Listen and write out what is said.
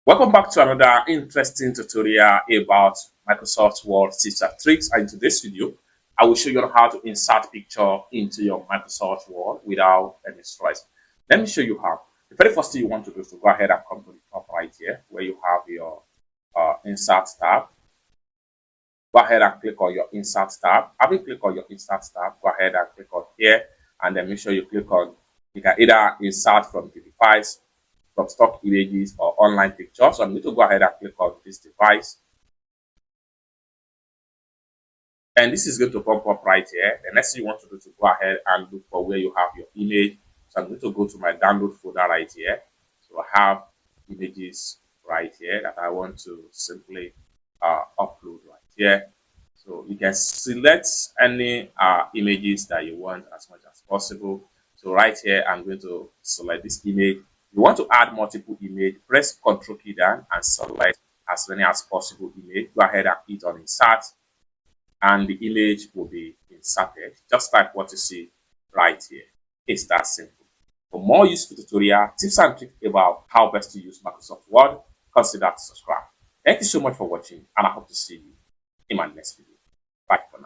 Welcome back to another interesting tutorial about Microsoft Word tips and tricks. And in today's video, I will show you how to insert picture into your Microsoft Word without any stress. Let me show you how. The very first thing you want to do is to go ahead and come to the top right here where you have your Insert tab. Go ahead and click on your Insert tab. Having clicked on your Insert tab, go ahead and click on here and then make sure you click on, you can either insert from the device, from stock images or online pictures. So I'm going to go ahead and click on this device. And this is going to pop up right here. The next thing you want to do is to go ahead and look for where you have your image. So I'm going to go to my download folder right here. So I have images right here that I want to simply upload right here. So you can select any images that you want as much as possible. So right here, I'm going to select this image. You want to add multiple image, press Ctrl key down and select as many as possible image. Go ahead and hit on insert and the image will be inserted just like what you see right here. It's that simple. For more useful tutorial, tips and tricks about how best to use Microsoft Word, consider to subscribe. Thank you so much for watching and I hope to see you in my next video. Bye for now.